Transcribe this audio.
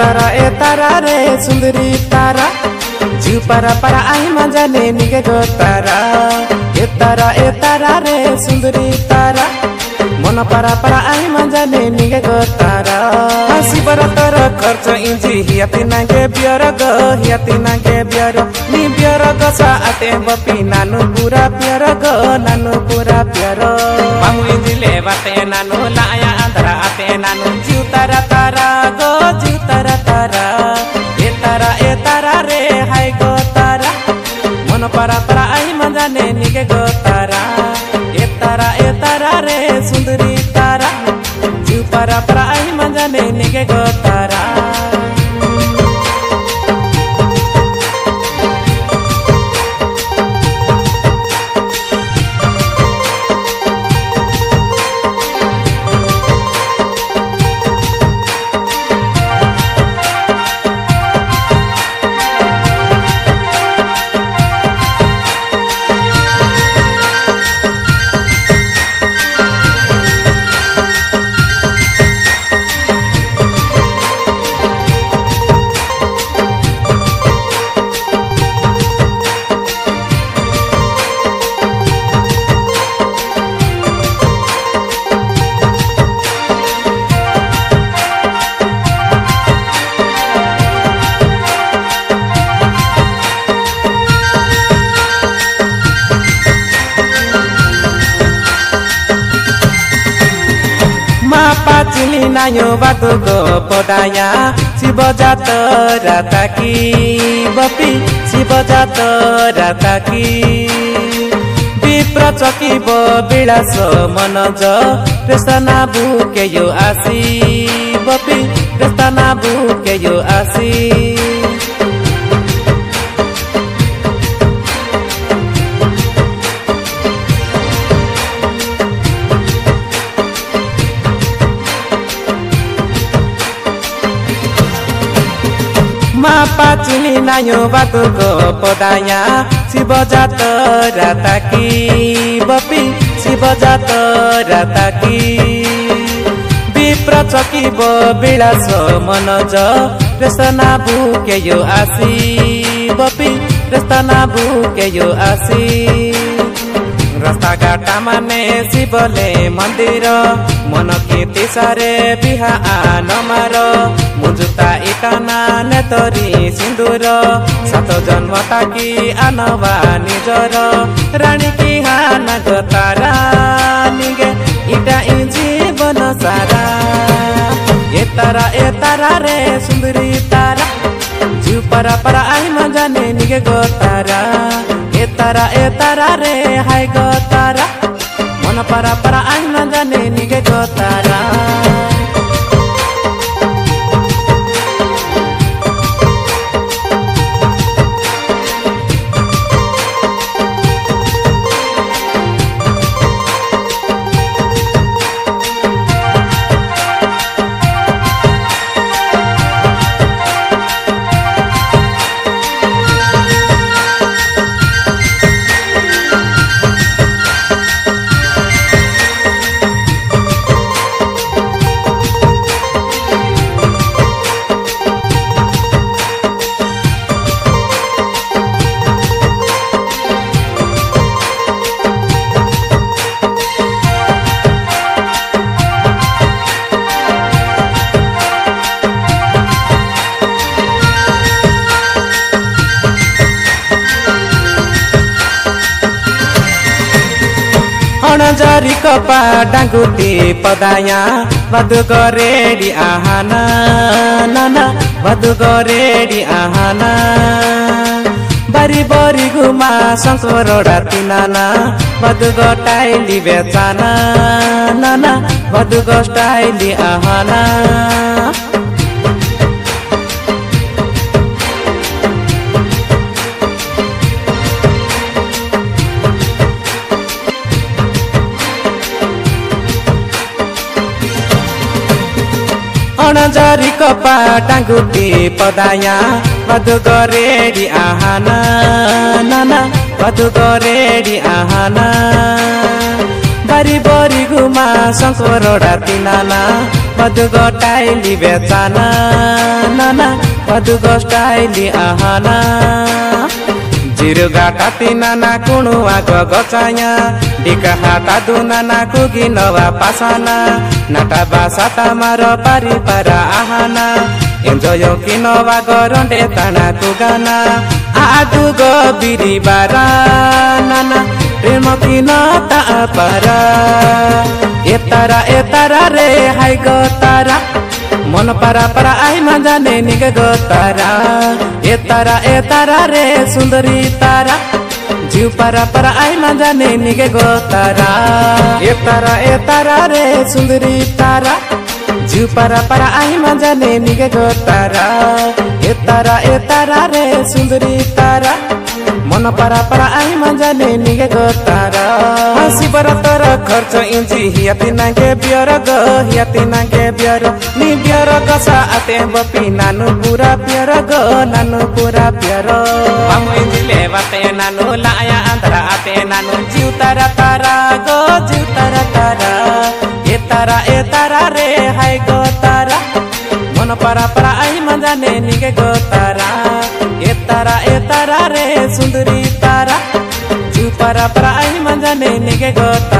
ए तारा रे सुंदरी तारा जीव पारा पारा आई मजा ले निगे गो तारा ए तारा रे सुंदरी तारा मन पारा पारा आई मजा ले निगे गो तारा हसी बरा तर खर्च इंजी हियाती नागे बियर गो हियाती नागे बियर नी बियर गो सा आते बपी नानु पूरा बियर गो नानु पूरा बियर मामू इंजी ले बाते नानु लाया अंतरा आते नानु जीव तारा तारा गो जीव तारा तारा ए तारा रे हाय गो तारा मन पारा पारा आई मजा ले निगे गो तारा ए तारा रे सुंदरी तारा जीव पारा पारा आई मजा ले निगे गो तारा पाचिली नायो बाटो गो पडाया शिव जात राताकी बपी शिव जात राताकी विप्र चकी बिलास मनज रेस्तना बुके यो आसी बपी रेस्तना बुके यो आसी पाचिली नायो बाटो गो पडाया शिव जात राताकी बपी शिव जात राताकी विप्र चकी बिलास मनज रेस्तना बुके यो आसी बपी रेस्तना बुके यो आसी रास्ता घाटा माने शिवले मंदिर मन खेती सारे बिहा नमार मुजुता इटाना नेतरी सिंदूर सात जन्म ताकी आनवा निजर रानी की हाना गो तारा निगे इटा इ जीवन सारा ए तारा रे सुंदरी तारा जीव पारा पारा आई मजा ले निगे गो तारा ए तारा रे हाय गो तारा मन पारा पारा आई मजा ले निगे गो तारा जारी कपा डांगुटी पदाया बदु गरेडी आहाना नाना बदु गरेडी आहाना बारी बरी घुमा संकोरोडा तिनाना बदु गटाइली बेचाना नाना बदु गटाइली आहाना जारी कपा डांगुटी पदाया बदु गरेडी आहाना नाना बदु गरेडी आहाना बारी बरी घुमा संकोरोडा तिनाना मधुगो टाइली बेचाना नाना मधुगो स्टाइली आहाना जिरुगा टाती नाना कुणुआ गगचाया डिका हाता दु नाना कुगी नवा पासाना नाटा बासा तामारो पारी पारा आहाना एन्जयो कि नवा गरंडे ताना कुगाना आदु गो बिरी बारा नाना प्रेम कि नता पारा एतारा रे हाय गो तारा मन पारा पारा आई मजाने निगे गो तारा एतारा रे सुंदरी तारा जीव पारा पारा आई मजाने निगे गो तारा एतारा रे सुंदरी तारा जीव पारा पारा आई मजाने निगे गो तारा एतारा रे सुंदरी तारा मन पारा पारा आई मजाने निगे गो तारा शिवर तर खर्च इंची हियाती नागे बियर ग हियाती नागे बियर नि बियर गसा आते बपी नानु पूरा बियर ग नानु पूरा बियर पामु इंजिले बाते नानु लाया आंध्रा आते नानु जीव तारा तारा गो जीव तारा तारा एतारा रे हाय गो तारा मन पारा पारा आई मजाने निगे गो तारा एतारा रे सुंदरी तारा जीव पारा पारा आई मजाने निगे गो तारा।